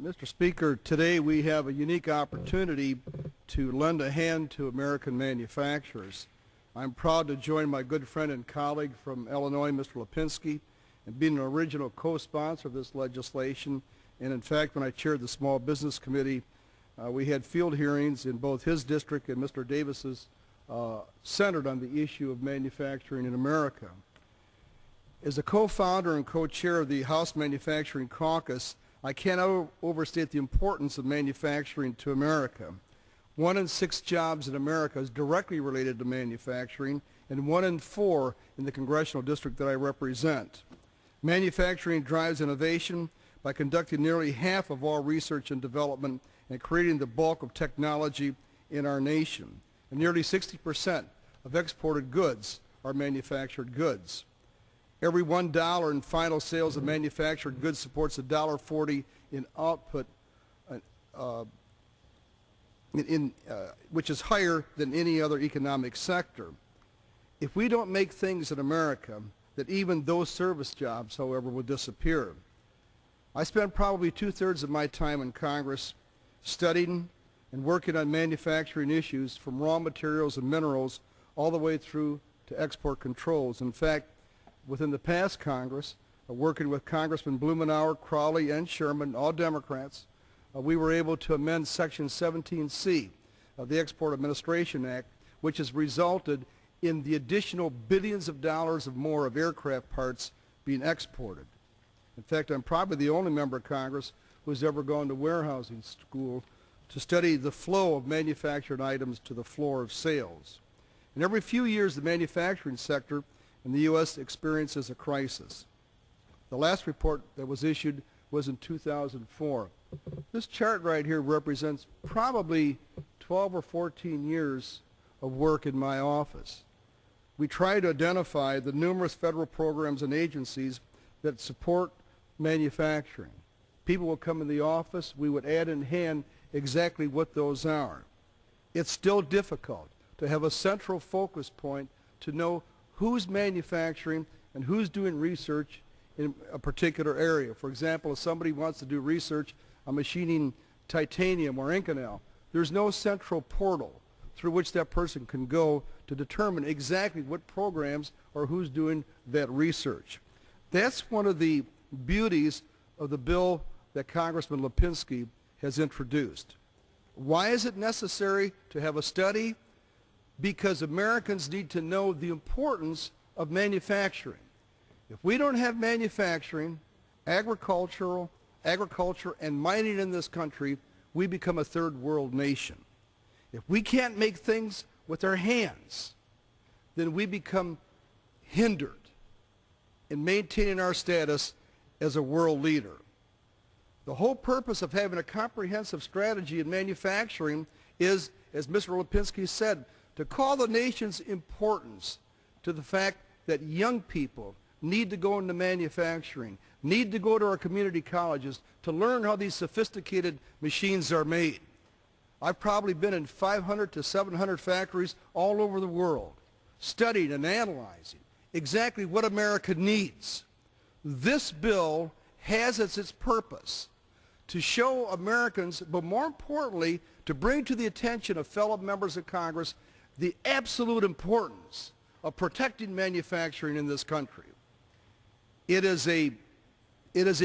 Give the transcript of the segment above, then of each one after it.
Mr. Speaker, today we have a unique opportunity to lend a hand to American manufacturers. I'm proud to join my good friend and colleague from Illinois, Mr. Lipinski, and being an original co-sponsor of this legislation. And in fact, when I chaired the Small Business Committee, we had field hearings in both his district and Mr. Davis's centered on the issue of manufacturing in America. As a co-founder and co-chair of the House Manufacturing Caucus, I cannot overstate the importance of manufacturing to America. 1 in 6 jobs in America is directly related to manufacturing, and 1 in 4 in the congressional district that I represent. Manufacturing drives innovation by conducting nearly half of all research and development and creating the bulk of technology in our nation. And nearly 60% of exported goods are manufactured goods. Every $1 in final sales of manufactured goods supports $1.40 in output, which is higher than any other economic sector. If we don't make things in America, that even those service jobs, however, will disappear. I spent probably 2/3 of my time in Congress studying and working on manufacturing issues from raw materials and minerals all the way through to export controls. In fact, within the past Congress, working with Congressman Blumenauer, Crowley, and Sherman, all Democrats, we were able to amend Section 17C of the Export Administration Act, which has resulted in the additional billions of dollars of more of aircraft parts being exported. In fact, I'm probably the only member of Congress who's ever gone to warehousing school to study the flow of manufactured items to the floor of sales. And every few years, the manufacturing sector in the U.S. experiences a crisis. The last report that was issued was in 2004. This chart right here represents probably 12 or 14 years of work in my office. We try to identify the numerous federal programs and agencies that support manufacturing. People will come in the office, we would add in hand exactly what those are. It's still difficult to have a central focus point to know who's manufacturing and who's doing research in a particular area. For example, if somebody wants to do research on machining titanium or Inconel, there's no central portal through which that person can go to determine exactly what programs or who's doing that research. That's one of the beauties of the bill that Congressman Lipinski has introduced. Why is it necessary to have a study? Because Americans need to know the importance of manufacturing. If we don't have manufacturing, agriculture and mining in this country, we become a third world nation. If we can't make things with our hands, then we become hindered in maintaining our status as a world leader. The whole purpose of having a comprehensive strategy in manufacturing is, as Mr. Lipinski said, to call the nation's importance to the fact that young people need to go into manufacturing, need to go to our community colleges to learn how these sophisticated machines are made. I've probably been in 500 to 700 factories all over the world, studying and analyzing exactly what America needs. This bill has as its purpose to show Americans, but more importantly, to bring to the attention of fellow members of Congress the absolute importance of protecting manufacturing in this country. It is a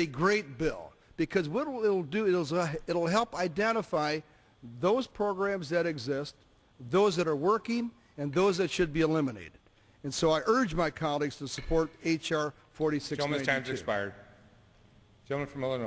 great bill because what it'll do is it'll help identify those programs that exist, those that are working, and those that should be eliminated. And so I urge my colleagues to support H.R. 4692. Gentleman's time has expired. Gentleman from Illinois.